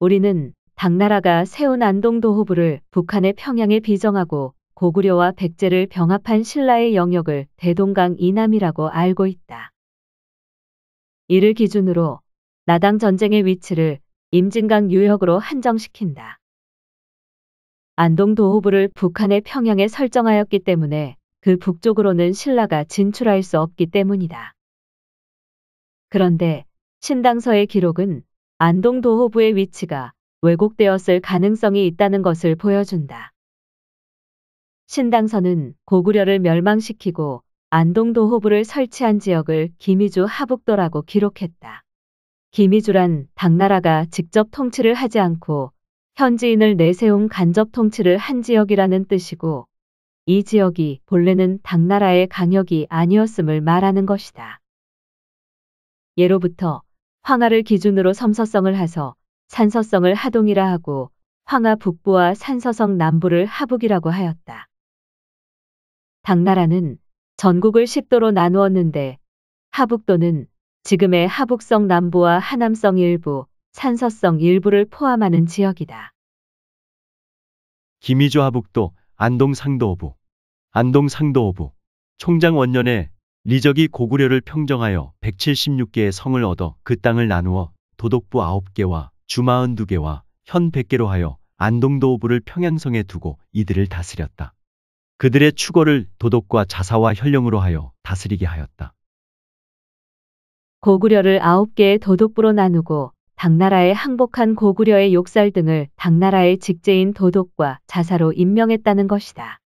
우리는 당나라가 세운 안동도호부를 북한의 평양에 비정하고 고구려와 백제를 병합한 신라의 영역을 대동강 이남이라고 알고 있다. 이를 기준으로 나당 전쟁의 위치를 임진강 유역으로 한정시킨다. 안동도호부를 북한의 평양에 설정하였기 때문에 그 북쪽으로는 신라가 진출할 수 없기 때문이다. 그런데 신당서의 기록은 안동도호부의 위치가 왜곡되었을 가능성이 있다는 것을 보여준다. 신당서는 고구려를 멸망시키고 안동도호부를 설치한 지역을 기미주 하북도라고 기록했다. 기미주란 당나라가 직접 통치를 하지 않고 현지인을 내세운 간접 통치를 한 지역이라는 뜻이고, 이 지역이 본래는 당나라의 강역이 아니었음을 말하는 것이다. 예로부터 황하를 기준으로 섬서성을 하서 산서성을 하동이라 하고 황하 북부와 산서성 남부를 하북이라고 하였다. 당나라는 전국을 10도로 나누었는데 하북도는 지금의 하북성 남부와 하남성 일부, 산서성 일부를 포함하는 지역이다. 기미주 하북도, 안동상도호부, 안동상도호부, 총장 원년에 리적이 고구려를 평정하여 176개의 성을 얻어 그 땅을 나누어 도독부 9개와 주 42개와 현 100개로 하여 안동도호부를 평양성에 두고 이들을 다스렸다. 그들의 추거를 도독과 자사와 현령으로 하여 다스리게 하였다. 고구려를 9개의 도독부로 나누고 당나라에 항복한 고구려의 욕살 등을 당나라의 직제인 도독과 자사로 임명했다는 것이다.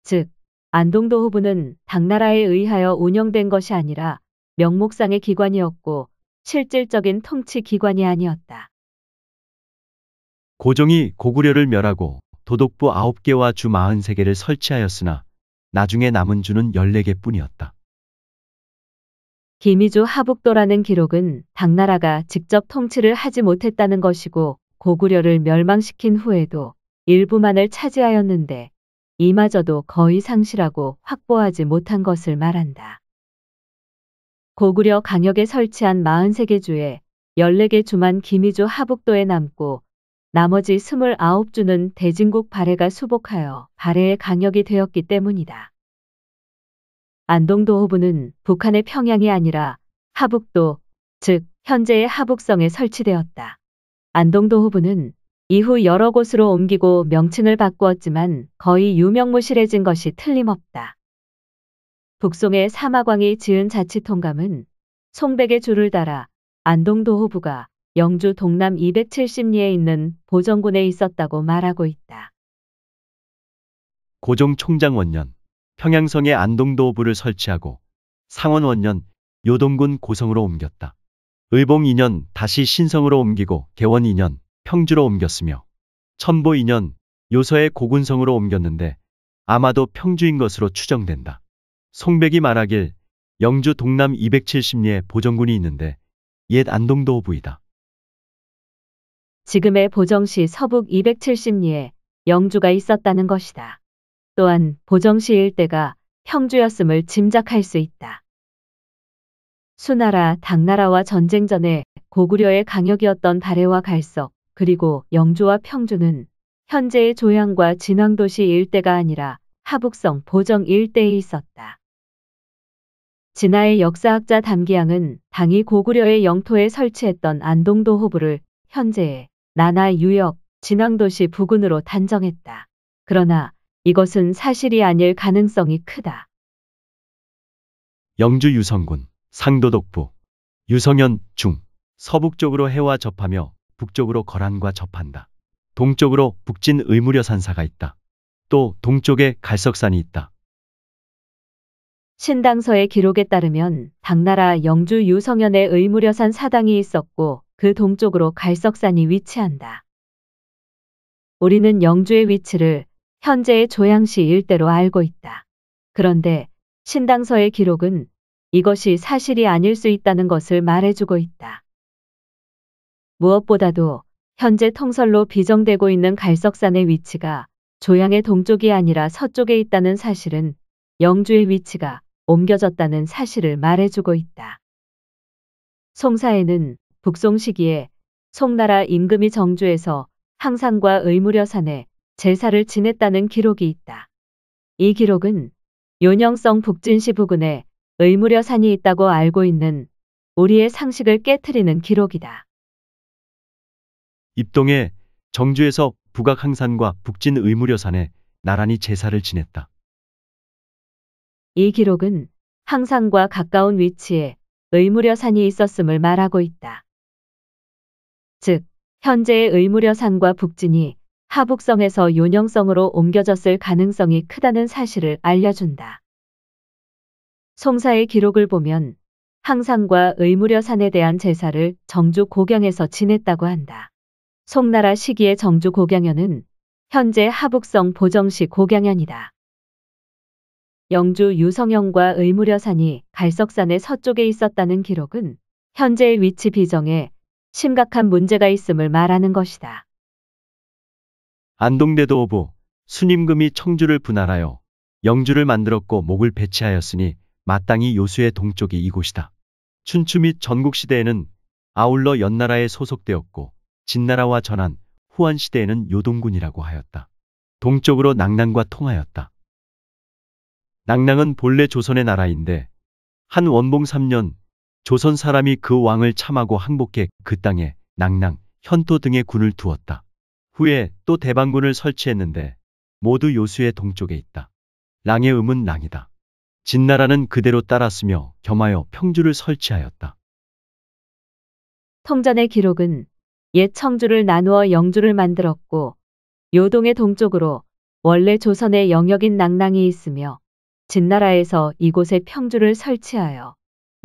즉, 안동도호부는 당나라에 의하여 운영된 것이 아니라 명목상의 기관이었고 실질적인 통치 기관이 아니었다. 고종이 고구려를 멸하고 도독부 9개와 주 43개를 설치하였으나 나중에 남은 주는 14개 뿐이었다. 기미주 하북도라는 기록은 당나라가 직접 통치를 하지 못했다는 것이고 고구려를 멸망시킨 후에도 일부만을 차지하였는데 이마저도 거의 상실하고 확보하지 못한 것을 말한다. 고구려 강역에 설치한 43개 주에 14개 주만 기미주 하북도에 남고 나머지 29주는 대진국 발해가 수복하여 발해의 강역이 되었기 때문이다. 안동도호부는 북한의 평양이 아니라 하북도, 즉 현재의 하북성에 설치되었다. 안동도호부는 이후 여러 곳으로 옮기고 명칭을 바꾸었지만 거의 유명무실해진 것이 틀림없다. 북송의 사마광이 지은 자치통감은 송백의 줄을 달아 안동도호부가 영주 동남 270리에 있는 보정군에 있었다고 말하고 있다. 고종 총장 원년, 평양성에 안동도호부를 설치하고 상원 원년, 요동군 고성으로 옮겼다. 의봉 2년 다시 신성으로 옮기고 개원 2년 평주로 옮겼으며 천보 2년 요서의 고군성으로 옮겼는데 아마도 평주인 것으로 추정된다. 송백이 말하길 영주 동남 270리에 보정군이 있는데 옛 안동도호부이다. 지금의 보정시 서북 270리에 영주가 있었다는 것이다. 또한 보정시 일대가 평주였음을 짐작할 수 있다. 수나라, 당나라와 전쟁 전에 고구려의 강역이었던 발해와 갈석, 그리고 영주와 평주는 현재의 조양과 진왕도시 일대가 아니라 하북성 보정 일대에 있었다. 진화의 역사학자 담기양은 당이 고구려의 영토에 설치했던 안동도호부를 현재의 나나 유역, 진왕도시 부근으로 단정했다. 그러나 이것은 사실이 아닐 가능성이 크다. 영주 유성군, 상도독부, 유성현, 중, 서북쪽으로 해와 접하며 북쪽으로 거란과 접한다. 동쪽으로 북진 의무려산사가 있다. 또 동쪽에 갈석산이 있다. 신당서의 기록에 따르면 당나라 영주 유성현에 의무려산 사당이 있었고 그 동쪽으로 갈석산이 위치한다. 우리는 영주의 위치를 현재의 조양시 일대로 알고 있다. 그런데 신당서의 기록은 이것이 사실이 아닐 수 있다는 것을 말해주고 있다. 무엇보다도 현재 통설로 비정되고 있는 갈석산의 위치가 조양의 동쪽이 아니라 서쪽에 있다는 사실은 영주의 위치가 옮겨졌다는 사실을 말해주고 있다. 송사에는 북송 시기에 송나라 임금이 정주에서 항상과 의무려산에 제사를 지냈다는 기록이 있다. 이 기록은 요녕성 북진시 부근에 의무려산이 있다고 알고 있는 우리의 상식을 깨트리는 기록이다. 입동에 정주에서 북악항산과 북진 의무려산에 나란히 제사를 지냈다. 이 기록은 항상과 가까운 위치에 의무려산이 있었음을 말하고 있다. 즉, 현재의 의무려산과 북진이 하북성에서 요녕성으로 옮겨졌을 가능성이 크다는 사실을 알려준다. 송사의 기록을 보면 항상과 의무려산에 대한 제사를 정주 고경에서 지냈다고 한다. 송나라 시기의 정주 고경현은 현재 하북성 보정시 고경현이다. 영주 유성영과 의무려산이 갈석산의 서쪽에 있었다는 기록은 현재의 위치 비정에 심각한 문제가 있음을 말하는 것이다. 안동대도 오부 순임금이 청주를 분할하여 영주를 만들었고 목을 배치하였으니 마땅히 요수의 동쪽이 이곳이다. 춘추 및 전국시대에는 아울러 연나라에 소속되었고 진나라와 전한, 후한시대에는 요동군이라고 하였다. 동쪽으로 낙랑과 통하였다. 낙랑은 본래 조선의 나라인데 한 원봉 3년 조선 사람이 그 왕을 참하고 항복해 그 땅에 낙랑, 현토 등의 군을 두었다. 후에 또 대방군을 설치했는데 모두 요수의 동쪽에 있다. 랑의 음은 랑이다. 진나라는 그대로 따랐으며 겸하여 평주를 설치하였다. 통전의 기록은 옛 청주를 나누어 영주를 만들었고 요동의 동쪽으로 원래 조선의 영역인 낙랑이 있으며 진나라에서 이곳에 평주를 설치하여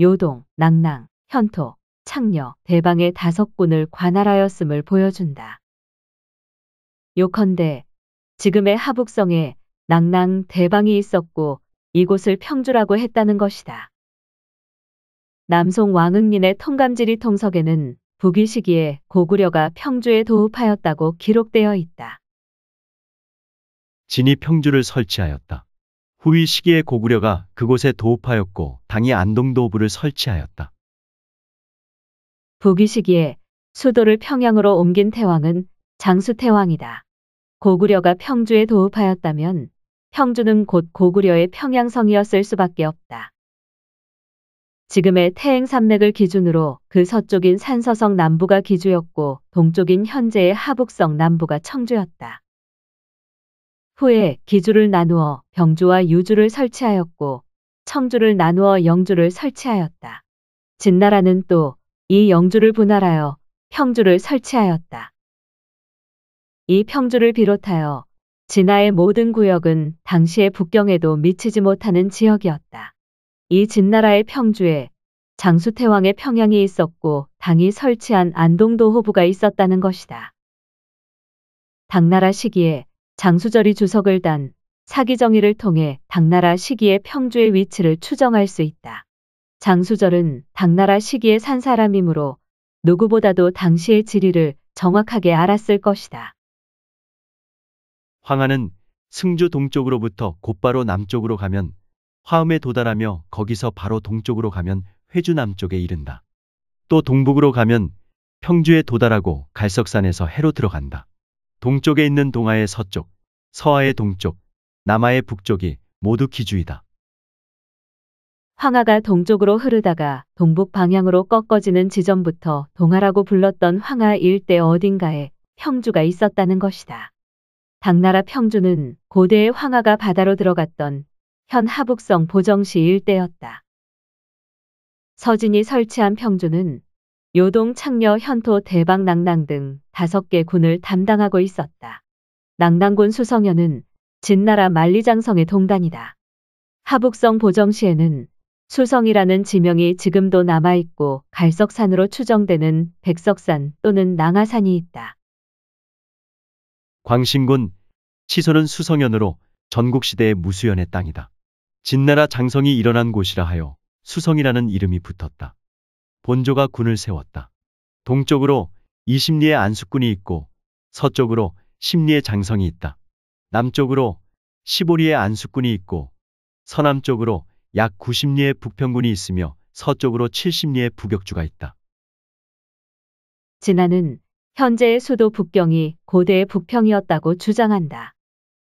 요동, 낙랑, 현토, 창녀, 대방의 5군을 관할하였음을 보여준다. 요컨대 지금의 하북성에 낙랑, 대방이 있었고 이곳을 평주라고 했다는 것이다. 남송 왕응민의 통감지리 통석에는 북위 시기에 고구려가 평주에 도읍하였다고 기록되어 있다. 진이 평주를 설치하였다. 후위 시기에 고구려가 그곳에 도읍하였고 당이 안동도읍을 설치하였다. 북위 시기에 수도를 평양으로 옮긴 태왕은 장수태왕이다. 고구려가 평주에 도읍하였다면 평주는 곧 고구려의 평양성이었을 수밖에 없다. 지금의 태행산맥을 기준으로 그 서쪽인 산서성 남부가 기주였고 동쪽인 현재의 하북성 남부가 청주였다. 후에 기주를 나누어 병주와 유주를 설치하였고 청주를 나누어 영주를 설치하였다. 진나라는 또 이 영주를 분할하여 평주를 설치하였다. 이 평주를 비롯하여 진화의 모든 구역은 당시의 북경에도 미치지 못하는 지역이었다. 이 진나라의 평주에 장수태왕의 평양이 있었고 당이 설치한 안동도호부가 있었다는 것이다. 당나라 시기에 장수절이 주석을 단 사기정의를 통해 당나라 시기의 평주의 위치를 추정할 수 있다. 장수절은 당나라 시기에 산 사람이므로 누구보다도 당시의 지리를 정확하게 알았을 것이다. 황하는 승주 동쪽으로부터 곧바로 남쪽으로 가면 화음에 도달하며 거기서 바로 동쪽으로 가면 회주 남쪽에 이른다. 또 동북으로 가면 평주에 도달하고 갈석산에서 해로 들어간다. 동쪽에 있는 동하의 서쪽, 서하의 동쪽, 남하의 북쪽이 모두 기주이다. 황하가 동쪽으로 흐르다가 동북 방향으로 꺾어지는 지점부터 동하라고 불렀던 황하 일대 어딘가에 평주가 있었다는 것이다. 당나라 평주는 고대의 황하가 바다로 들어갔던 현 하북성 보정시 일대였다. 서진이 설치한 평주는 요동, 창녀, 현토, 대방, 낙랑 등 5개 군을 담당하고 있었다. 낙랑군 수성현은 진나라 만리장성의 동단이다. 하북성 보정시에는 수성이라는 지명이 지금도 남아있고 갈석산으로 추정되는 백석산 또는 낭하산이 있다. 광신군 치소는 수성현으로 전국시대의 무수연의 땅이다. 진나라 장성이 일어난 곳이라 하여 수성이라는 이름이 붙었다. 본조가 군을 세웠다. 동쪽으로 20리의 안숙군이 있고 서쪽으로 10리의 장성이 있다. 남쪽으로 15리의 안숙군이 있고 서남쪽으로 약 90리의 북평군이 있으며 서쪽으로 70리의 북역주가 있다. 진화는 현재의 수도 북경이 고대의 북평이었다고 주장한다.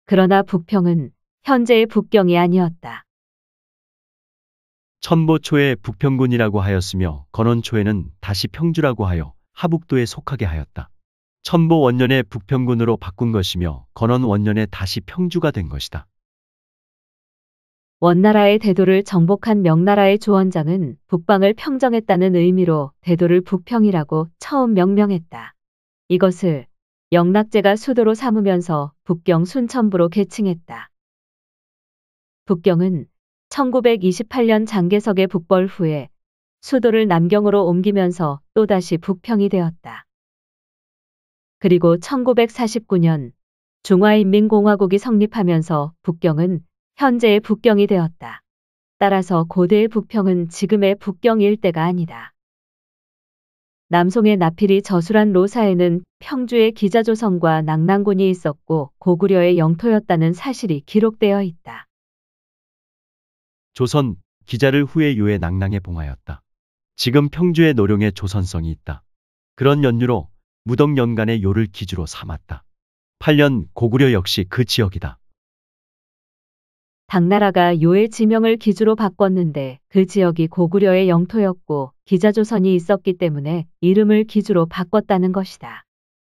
그러나 북평은 현재의 북경이 아니었다. 천보초에 북평군이라고 하였으며 건원초에는 다시 평주라고 하여 하북도에 속하게 하였다. 천보 원년에 북평군으로 바꾼 것이며 건원 원년에 다시 평주가 된 것이다. 원나라의 대도를 정복한 명나라의 조원장은 북방을 평정했다는 의미로 대도를 북평이라고 처음 명명했다. 이것을 영락제가 수도로 삼으면서 북경 순천부로 계칭했다. 북경은 1928년 장개석의 북벌 후에 수도를 남경으로 옮기면서 또다시 북평이 되었다. 그리고 1949년 중화인민공화국이 성립하면서 북경은 현재의 북경이 되었다. 따라서 고대의 북평은 지금의 북경 일대가 아니다. 남송의 나필이 저술한 로사에는 평주의 기자조선과 낙랑군이 있었고 고구려의 영토였다는 사실이 기록되어 있다. 조선, 기자를 후에 요의 낙랑에 봉하였다. 지금 평주의 노령에 조선성이 있다. 그런 연유로 무덕연간의 요를 기주로 삼았다. 8년 고구려 역시 그 지역이다. 당나라가 요의 지명을 기주로 바꿨는데 그 지역이 고구려의 영토였고 기자조선이 있었기 때문에 이름을 기주로 바꿨다는 것이다.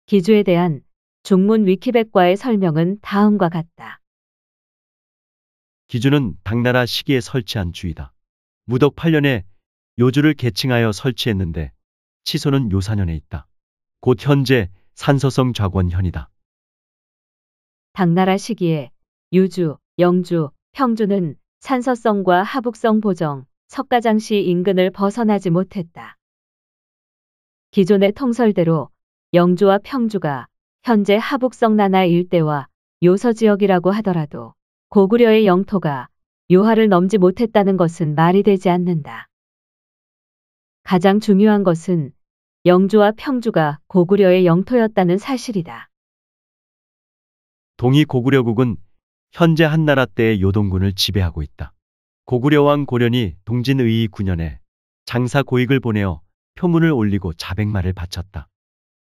기주에 대한 중문 위키백과의 설명은 다음과 같다. 기주는 당나라 시기에 설치한 주이다. 무덕 8년에 요주를 계칭하여 설치했는데 치소는 요사년에 있다. 곧 현재 산서성 좌권현이다. 당나라 시기에 유주, 영주, 평주는 산서성과 하북성 보정, 석가장시 인근을 벗어나지 못했다. 기존의 통설대로 영주와 평주가 현재 하북성 나나 일대와 요서 지역이라고 하더라도 고구려의 영토가 요하를 넘지 못했다는 것은 말이 되지 않는다. 가장 중요한 것은 영주와 평주가 고구려의 영토였다는 사실이다. 동이 고구려국은 현재 한나라 때의 요동군을 지배하고 있다. 고구려왕 고련이 동진의희 9년에 장사 고익을 보내어 표문을 올리고 자백말을 바쳤다.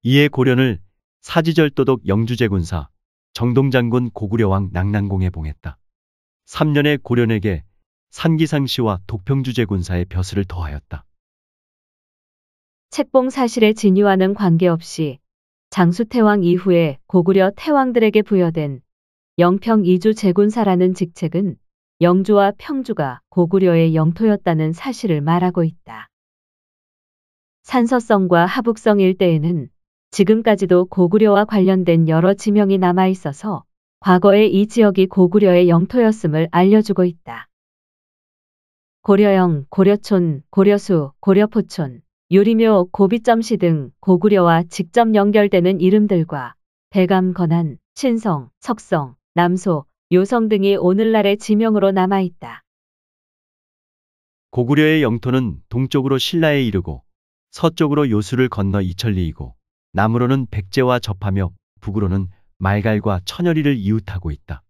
이에 고련을 사지절도독 영주제군사 정동장군 고구려왕 낙랑공에 봉했다. 3년에 고련에게 산기상시와 독평주제군사의 벼슬을 더하였다. 책봉 사실의 진위와는 관계없이 장수태왕 이후에 고구려 태왕들에게 부여된 영평 이주 제군사라는 직책은 영주와 평주가 고구려의 영토였다는 사실을 말하고 있다. 산서성과 하북성 일대에는 지금까지도 고구려와 관련된 여러 지명이 남아 있어서 과거에 이 지역이 고구려의 영토였음을 알려주고 있다. 고려영, 고려촌, 고려수, 고려포촌, 유리묘, 고비점시 등 고구려와 직접 연결되는 이름들과 대감, 건안, 신성, 석성, 남소, 요성 등이 오늘날의 지명으로 남아있다. 고구려의 영토는 동쪽으로 신라에 이르고 서쪽으로 요수를 건너 이천리이고 남으로는 백제와 접하며 북으로는 말갈과 천여리를 이웃하고 있다.